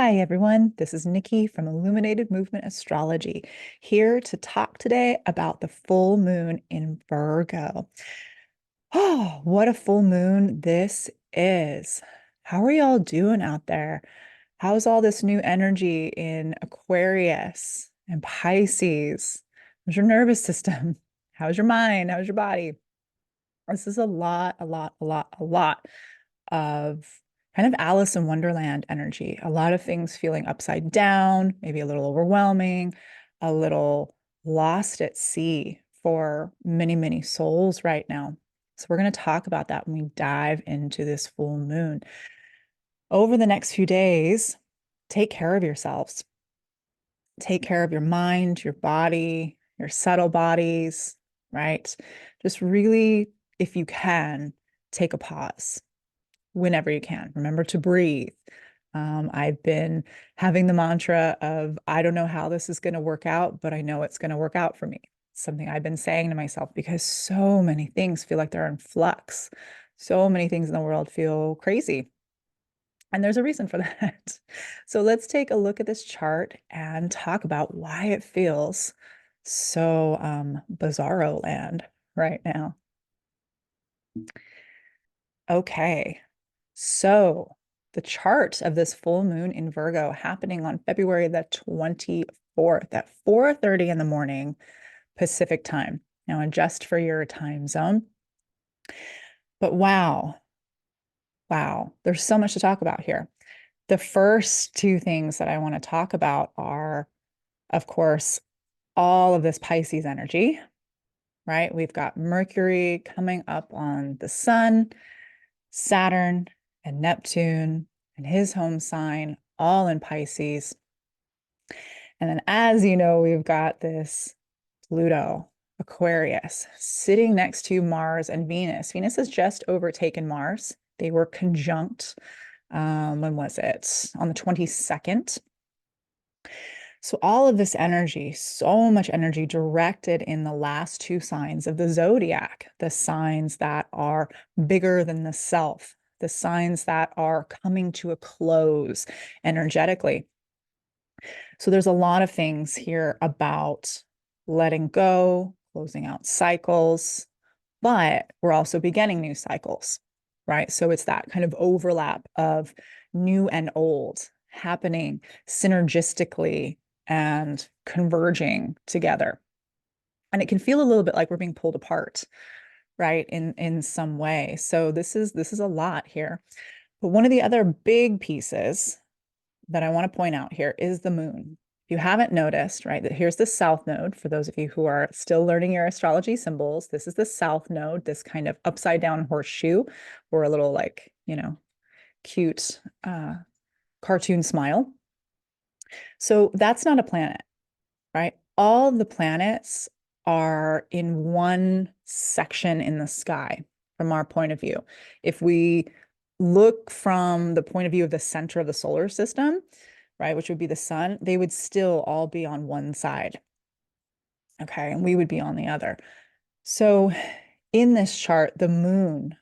Hi, everyone. This is Nikki from Illuminated Movement Astrology, here to talk today about the full moon in Virgo. Oh, what a full moon this is. How are y'all doing out there? How's all this new energy in Aquarius and Pisces? How's your nervous system? How's your mind? How's your body? This is a lot of kind of Alice in Wonderland energy. A lot of things feeling upside down, maybe a little overwhelming, a little lost at sea for many, many souls right now. So we're going to talk about that when we dive into this full moon. Over the next few days, take care of yourselves. Take care of your mind, your body, your subtle bodies, right? Just really, if you can, take a pause whenever you can. Remember to breathe. I've been having the mantra of, I don't know how this is going to work out, but I know it's going to work out for me. Something I've been saying to myself because so many things feel like they're in flux. So many things in the world feel crazy. And there's a reason for that. So let's take a look at this chart and talk about why it feels so bizarro land right now. Okay. So the chart of this full moon in Virgo happening on February the 24th at 4:30 in the morning Pacific time. Now adjust for your time zone. But wow, there's so much to talk about here. The first two things that I want to talk about are, of course, all of this Pisces energy, right? We've got Mercury coming up on the sun, Saturn and Neptune and his home sign, all in Pisces. And then, as you know, we've got this Pluto, Aquarius, sitting next to Mars and Venus. Venus has just overtaken Mars. They were conjunct. When was it? On the 22nd. So all of this energy, so much energy directed in the last two signs of the zodiac, the signs that are bigger than the self, the signs that are coming to a close energetically. So there's a lot of things here about letting go, closing out cycles, but we're also beginning new cycles, right? So it's that kind of overlap of new and old happening synergistically and converging together. And it can feel a little bit like we're being pulled apart, right? In some way. So this is a lot here. But one of the other big pieces that I want to point out here is the moon. If you haven't noticed, right, that here's the south node for those of you who are still learning your astrology symbols. This is the south node, this kind of upside down horseshoe or a little like, cute cartoon smile. So that's not a planet, right? All the planets are in one section in the sky from our point of view. If we look from the point of view of the center of the solar system, right, which would be the sun, they would still all be on one side. Okay, and we would be on the other. So in this chart, the moon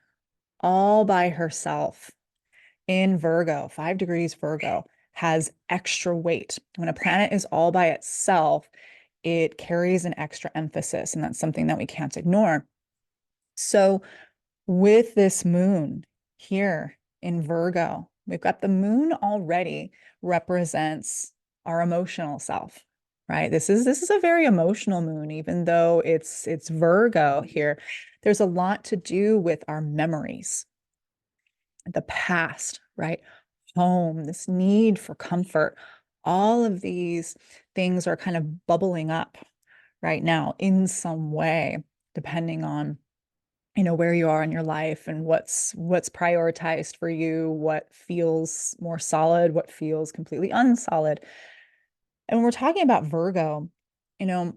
all by herself in Virgo, 5 degrees Virgo, has extra weight. When a planet is all by itself, it carries an extra emphasis, and that's something that we can't ignore. So with this moon here in Virgo, we've got the moon already represents our emotional self, right? This is a very emotional moon, even though it's Virgo here. There's a lot to do with our memories, the past, right? Home, this need for comfort. All of these things are kind of bubbling up right now in some way, depending on where you are in your life and what's prioritized for you, what feels more solid, what feels completely unsolid. And when we're talking about Virgo, you know,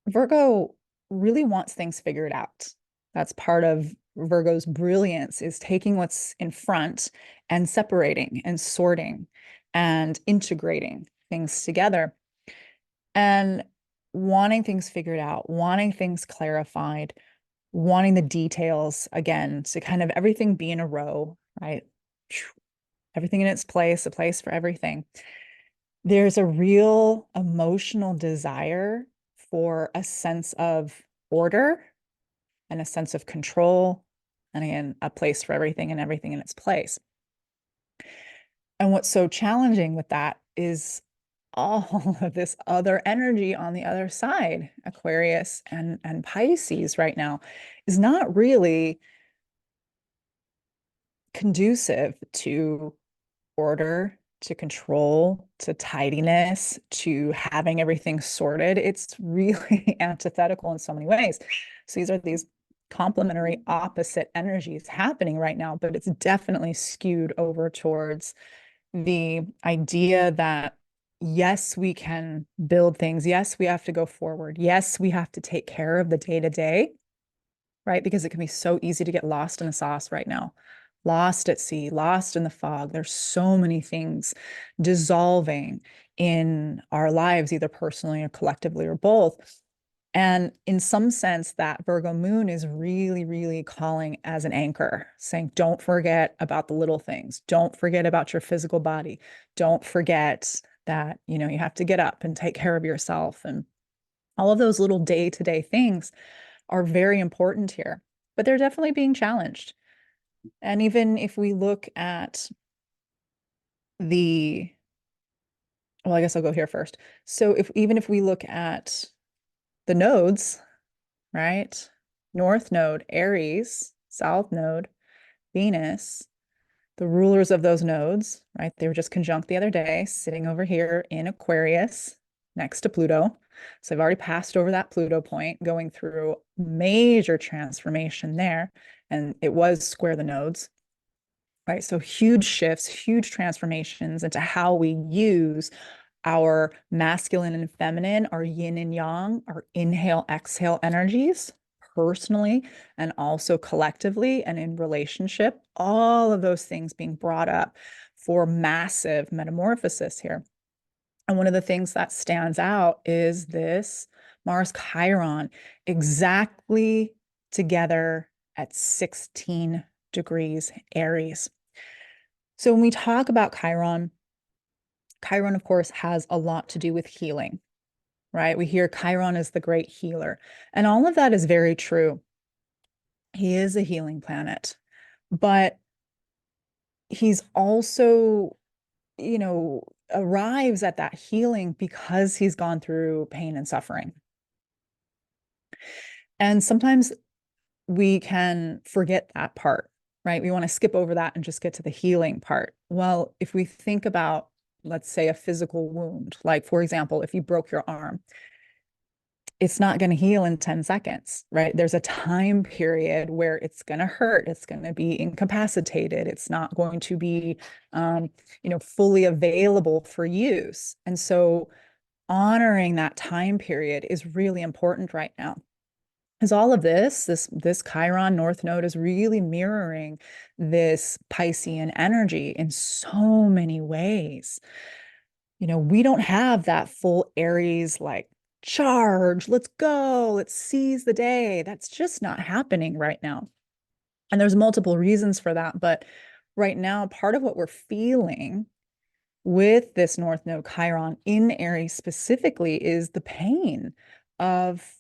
Virgo really wants things figured out. That's part of Virgo's brilliance, is taking what's in front and separating and sorting and integrating things together and wanting things figured out, wanting things clarified, wanting the details again to kind of everything be in a row, right? everything in its place, a place for everything. There's a real emotional desire for a sense of order and a sense of control, and again, a place for everything and everything in its place. And what's so challenging with that is all of this other energy on the other side, Aquarius and Pisces right now, is not really conducive to order, to control, to tidiness, to having everything sorted. It's really antithetical in so many ways. So these are these complementary opposite energies happening right now, but it's definitely skewed over towards the idea that yes, we can build things. Yes, we have to go forward. Yes, we have to take care of the day to day, right? Because it can be so easy to get lost in the sauce right now, lost at sea, lost in the fog. There's so many things dissolving in our lives, either personally or collectively or both. And in some sense, that Virgo moon is really, really calling as an anchor, saying, don't forget about the little things. Don't forget about your physical body. Don't forget that, you have to get up and take care of yourself. And all of those little day-to-day things are very important here, but they're definitely being challenged. And even if we look at the, well, I guess I'll go here first. So even if we look at the nodes, right? North node, Aries, South node, Venus, the rulers of those nodes, right? They were just conjunct the other day, sitting over here in Aquarius next to Pluto. So I've already passed over that Pluto point, going through major transformation there. And it was square the nodes, right? So huge shifts, huge transformations into how we use our masculine and feminine, our yin and yang, our inhale, exhale energies personally and also collectively and in relationship, all of those things being brought up for massive metamorphosis here. And one of the things that stands out is this Mars Chiron exactly together at 16 degrees Aries. So when we talk about Chiron, Chiron, of course, has a lot to do with healing, right? We hear Chiron is the great healer, and all of that is very true. He is a healing planet, but he's also, arrives at that healing because he's gone through pain and suffering. And sometimes we can forget that part, right? We want to skip over that and just get to the healing part. Well, if we think about, let's say, a physical wound, like, for example, if you broke your arm, it's not going to heal in 10 seconds, right? There's a time period where it's going to hurt. It's going to be incapacitated. It's not going to be, fully available for use. And so honoring that time period is really important right now. Because all of this Chiron North Node is really mirroring this Piscean energy in so many ways. We don't have that full Aries like charge, let's go, let's seize the day. That's just not happening right now. And there's multiple reasons for that. But right now, part of what we're feeling with this North Node Chiron in Aries specifically is the pain of,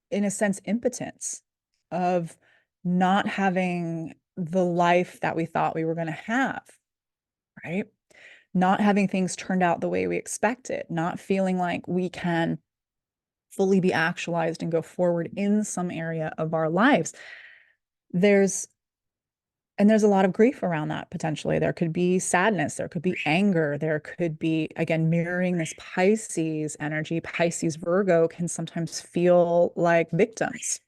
in a sense, impotence, of not having the life that we thought we were going to have, right? Not having things turned out the way we expected, not feeling like we can fully be actualized and go forward in some area of our lives. There's a lot of grief around that potentially. There could be sadness, there could be anger, there could be, again, mirroring this Pisces energy. Pisces Virgo can sometimes feel like victims,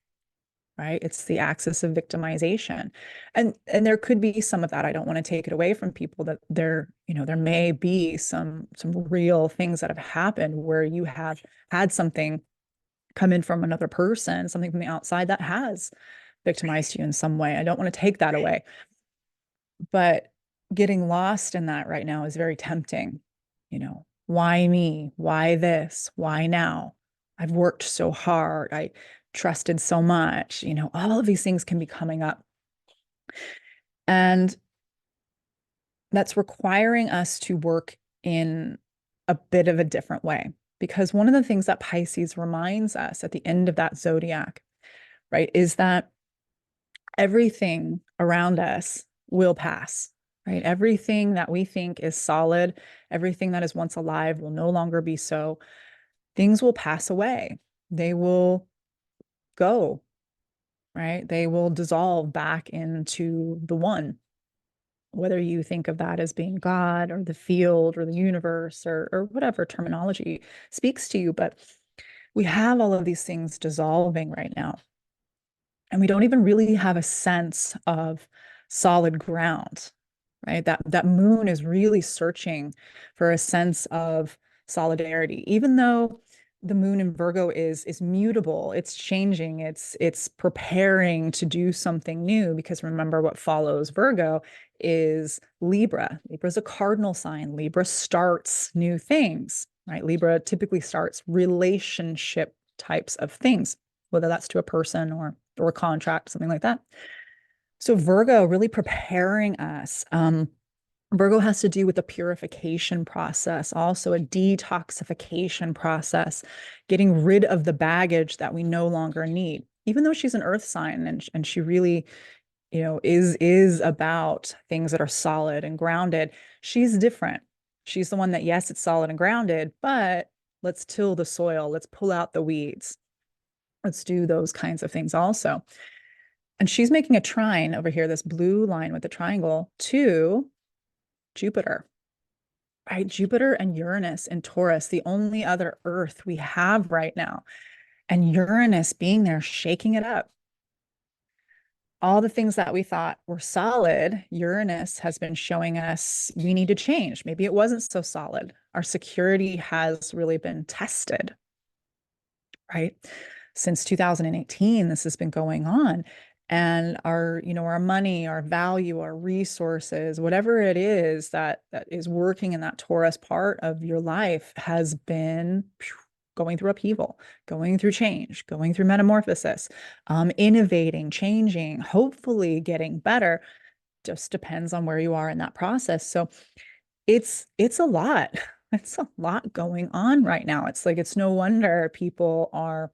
right? It's the axis of victimization. And there could be some of that. I don't want to take it away from people, that there may be some real things that have happened where you have had something come in from another person, something from the outside that has victimized you in some way. I don't want to take that away. But getting lost in that right now is very tempting. Why me? Why this? Why now? I've worked so hard. I trusted so much. All of these things can be coming up. And that's requiring us to work in a bit of a different way. Because one of the things that Pisces reminds us at the end of that zodiac, right, is that everything around us will pass, right? Everything that we think is solid, everything that is once alive will no longer be so. Things will pass away. They will go, right? They will dissolve back into the one, whether you think of that as being God or the field or the universe or whatever terminology speaks to you. But we have all of these things dissolving right now. And we don't even really have a sense of solid ground, right? That moon is really searching for a sense of solidarity, even though the moon in Virgo is mutable, it's changing, it's preparing to do something new. Because remember, what follows Virgo is Libra. Libra is a cardinal sign. Libra starts new things, right? Libra typically starts relationship types of things, whether that's to a person or a contract, something like that. So Virgo really preparing us. Virgo has to do with the purification process, also a detoxification process, getting rid of the baggage that we no longer need. Even though she's an earth sign and she really, is about things that are solid and grounded, she's different. She's the one that, yes, it's solid and grounded, but let's till the soil, let's pull out the weeds. Let's do those kinds of things also. And she's making a trine over here, this blue line with the triangle to Jupiter, right? Jupiter and Uranus and Taurus, the only other Earth we have right now. And Uranus being there, shaking it up. All the things that we thought were solid, Uranus has been showing us we need to change. Maybe it wasn't so solid. Our security has really been tested, right? Since 2018, this has been going on. And our money, our value, our resources, whatever it is that is working in that Taurus part of your life has been going through upheaval, going through change, going through metamorphosis, innovating, changing, hopefully getting better. Just depends on where you are in that process. So it's a lot. It's a lot going on right now. It's like it's no wonder people are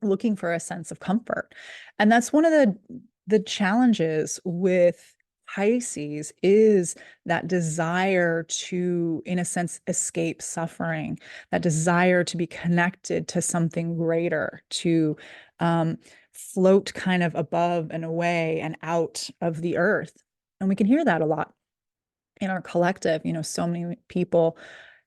looking for a sense of comfort. And that's one of the challenges with Pisces is that desire to, in a sense, escape suffering, that desire to be connected to something greater, to float kind of above and away and out of the earth. And we can hear that a lot in our collective, so many people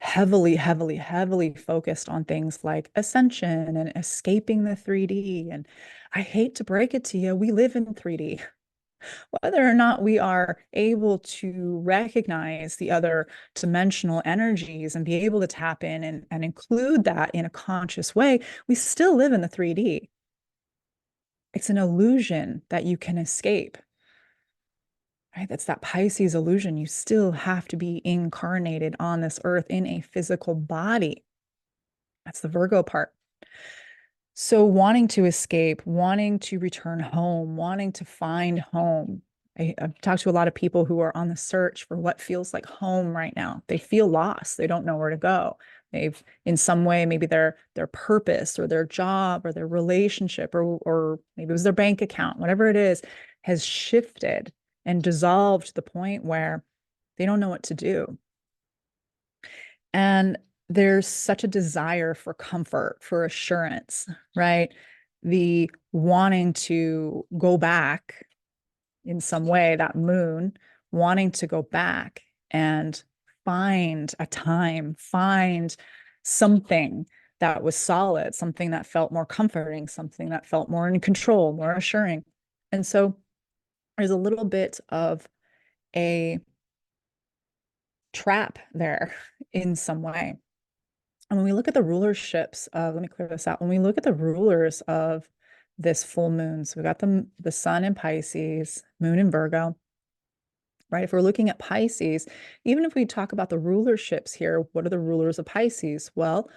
heavily, heavily, heavily focused on things like ascension and escaping the 3D. And I hate to break it to you, we live in 3D. Whether or not we are able to recognize the other dimensional energies and be able to tap in and include that in a conscious way, we still live in the 3D. It's an illusion that you can escape. Right? That's that Pisces illusion. You still have to be incarnated on this earth in a physical body. That's the Virgo part. So wanting to escape, wanting to return home, wanting to find home. I've talked to a lot of people who are on the search for what feels like home right now. They feel lost. They don't know where to go. They've, in some way, maybe their purpose or their job or their relationship or maybe it was their bank account, whatever it is, has shifted and dissolved to the point where they don't know what to do. And there's such a desire for comfort, for assurance, right? The wanting to go back in some way, that moon, wanting to go back and find a time, find something that was solid, something that felt more comforting, something that felt more in control, more assuring. And so there's a little bit of a trap there in some way. And when we look at the rulerships of, let me clear this out. When we look at the rulers of this full moon, so we got the sun in Pisces, moon in Virgo, right? If we're looking at Pisces, even if we talk about the rulerships here, what are the rulers of Pisces? Well,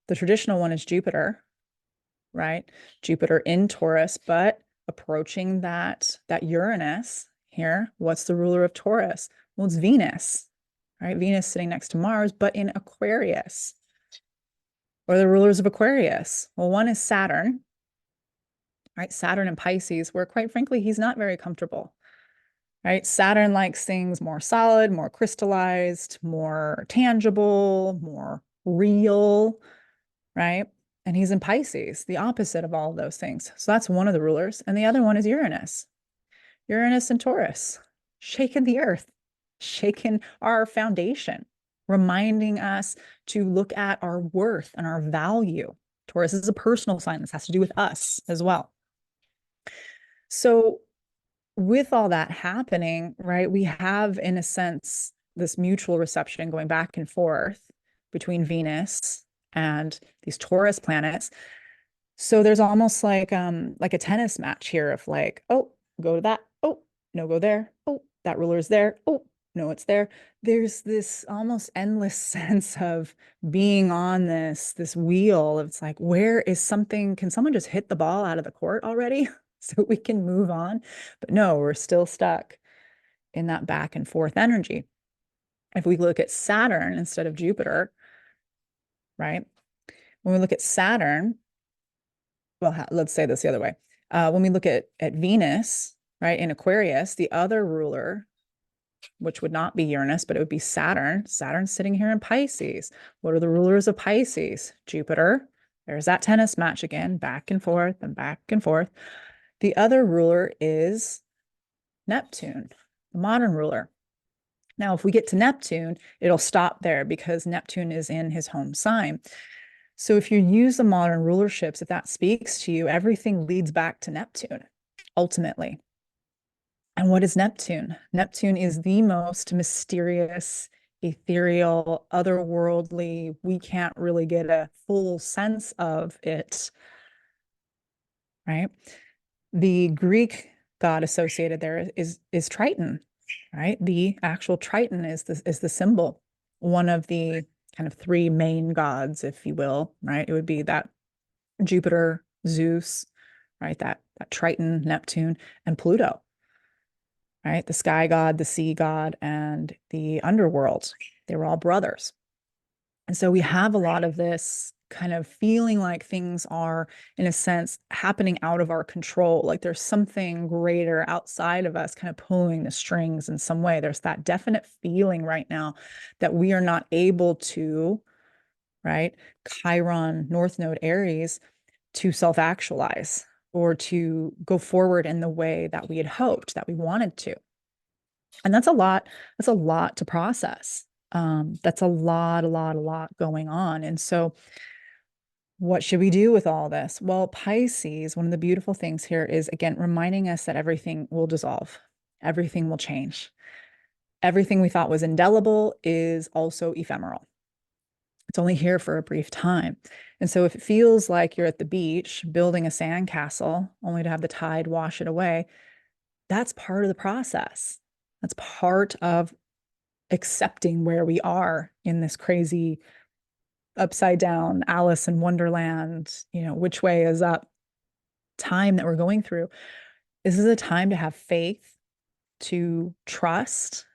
the traditional one is Jupiter, right? Jupiter in Taurus, but approaching that Uranus here. What's the ruler of Taurus? Well, it's Venus, right? Venus sitting next to Mars, but in Aquarius. Or the rulers of Aquarius. Well, one is Saturn, right? Saturn in Pisces, where quite frankly, he's not very comfortable, right? Saturn likes things more solid, more crystallized, more tangible, more real, right? And he's in Pisces, the opposite of all of those things. So that's one of the rulers. And the other one is Uranus. Uranus and Taurus, shaking the earth, shaking our foundation, reminding us to look at our worth and our value. Taurus is a personal sign. This has to do with us as well. So, with all that happening, right, we have, in a sense, this mutual reception going back and forth between Venus and these Taurus planets. So there's almost like a tennis match here of like, oh, go to that. Oh, no, go there. Oh, that ruler is there. Oh, no, it's there. There's this almost endless sense of being on this wheel. It's like, where is something? Can someone just hit the ball out of the court already so we can move on? But no, we're still stuck in that back and forth energy. If we look at Saturn instead of Jupiter, right? When we look at Saturn, well, let's say this the other way. When we look at Venus, right, in Aquarius, the other ruler, which would not be Uranus, but it would be Saturn. Saturn's sitting here in Pisces. What are the rulers of Pisces? Jupiter. There's that tennis match again, back and forth and back and forth. The other ruler is Neptune, the modern ruler. Now, if we get to Neptune, it'll stop there because Neptune is in his home sign. So if you use the modern rulerships, if that speaks to you, everything leads back to Neptune, ultimately. And what is Neptune? Neptune is the most mysterious, ethereal, otherworldly. We can't really get a full sense of it, right? The Greek god associated there is Triton, right? The actual Triton is the symbol, one of the kind of three main gods, if you will, right? It would be that Jupiter, Zeus, right? That Triton, Neptune, and Pluto, right? The sky god, the sea god, and the underworld. They were all brothers. And so we have a lot of this kind of feeling like things are, in a sense, happening out of our control. Like there's something greater outside of us kind of pulling the strings in some way. There's that definite feeling right now that we are not able to, right? Chiron, North Node, Aries, to self-actualize or to go forward in the way that we had hoped, that we wanted to. And that's a lot to process. That's a lot going on. And so what should we do with all this? Well, Pisces, one of the beautiful things here is, again, reminding us that everything will dissolve, everything will change. Everything we thought was indelible is also ephemeral. It's only here for a brief time. And so if it feels like you're at the beach building a sandcastle only to have the tide wash it away, that's part of the process. That's part of accepting where we are in this crazy upside down Alice in Wonderland, which way is up time that we're going through. This is a time to have faith, to trust,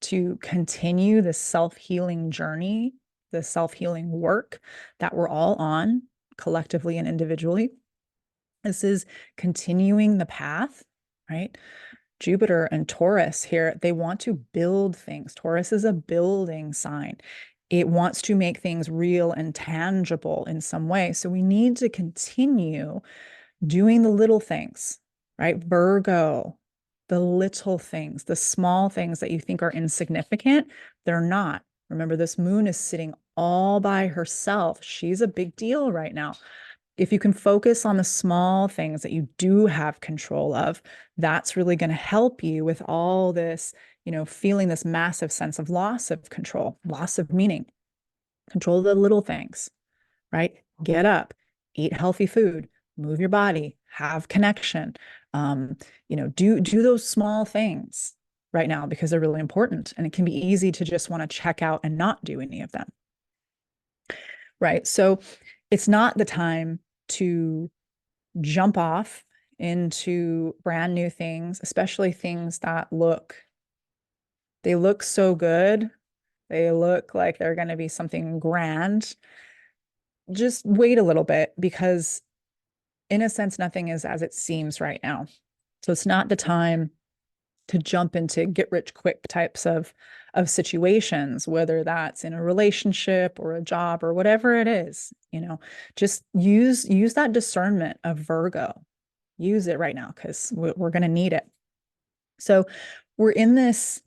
to continue this self-healing journey, the self-healing work that we're all on collectively and individually. This is continuing the path, right? Jupiter and Taurus here, they want to build things. Taurus is a building sign. It wants to make things real and tangible in some way. So we need to continue doing the little things, right? Virgo, the little things, the small things that you think are insignificant, they're not. Remember, this moon is sitting all by herself. She's a big deal right now. If you can focus on the small things that you do have control of, that's really going to help you with all this, feeling this massive sense of loss of control, loss of meaning. Control the little things, right? Get up, eat healthy food, move your body, have connection. Do those small things right now because they're really important. And it can be easy to just want to check out and not do any of them. Right. So it's not the time to jump off into brand new things, especially things that look They look so good. They look like they're going to be something grand. Just wait a little bit because, in a sense, nothing is as it seems right now. So it's not the time to jump into get rich quick types of situations, whether that's in a relationship or a job or whatever it is. Just use that discernment of Virgo. Use it right now because we're going to need it. So we're in this,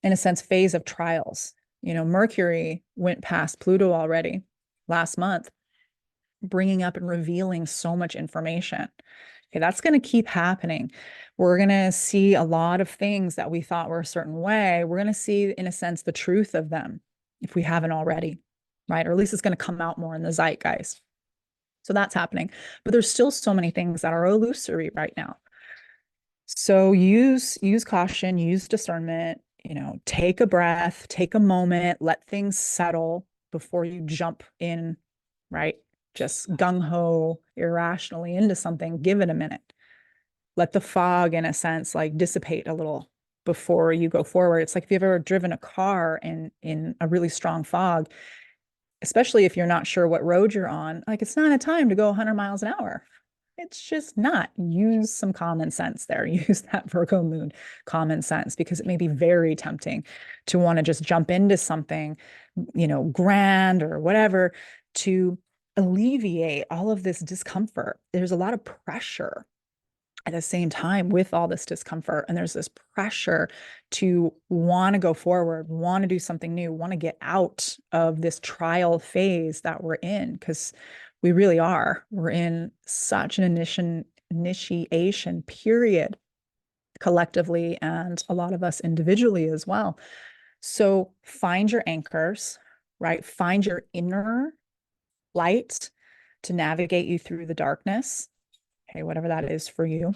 in a sense, phase of trials. Mercury went past Pluto already last month, bringing up and revealing so much information. Okay, that's going to keep happening. We're going to see a lot of things that we thought were a certain way. We're going to see, in a sense, the truth of them if we haven't already, right? Or at least it's going to come out more in the zeitgeist. So that's happening. But there's still so many things that are illusory right now. So use caution, use discernment, take a breath, take a moment, let things settle before you jump in, right? Just gung-ho irrationally into something. Give it a minute. Let the fog, in a sense, like dissipate a little before you go forward. It's like if you've ever driven a car in a really strong fog, especially if you're not sure what road you're on, like it's not a time to go 100 miles an hour. It's just not. Use some common sense there. Use that Virgo moon common sense because it may be very tempting to want to just jump into something, grand or whatever to alleviate all of this discomfort. There's a lot of pressure at the same time with all this discomfort. And there's this pressure to want to go forward, want to do something new, want to get out of this trial phase that we're in, because we really are. We're in such an initiation period collectively, and a lot of us individually as well. So find your anchors, right? Find your inner light to navigate you through the darkness. Okay, whatever that is for you.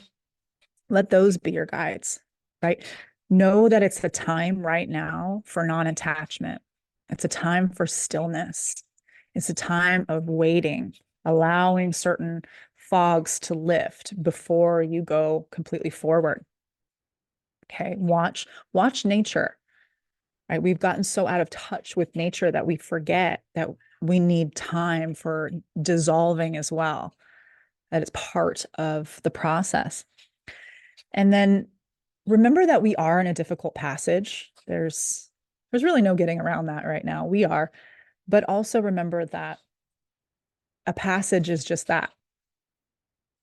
Let those be your guides, right? Know that it's the time right now for non-attachment. It's a time for stillness. It's a time of waiting, allowing certain fogs to lift before you go completely forward. Okay, watch nature, right? We've gotten so out of touch with nature that we forget that we need time for dissolving as well, that it's part of the process. And then remember that we are in a difficult passage. There's really no getting around that right now. We are. But also remember that a passage is just that.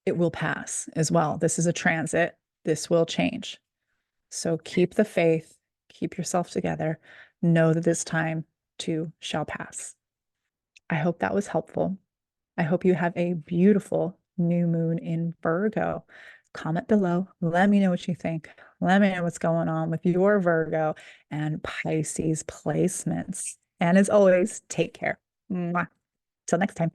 It will pass as well. This is a transit. This will change. So keep the faith, keep yourself together. Know that this time too shall pass. I hope that was helpful. I hope you have a beautiful new moon in Virgo. Comment below. Let me know what you think. Let me know what's going on with your Virgo and Pisces placements. And as always, take care. Mwah. Till next time.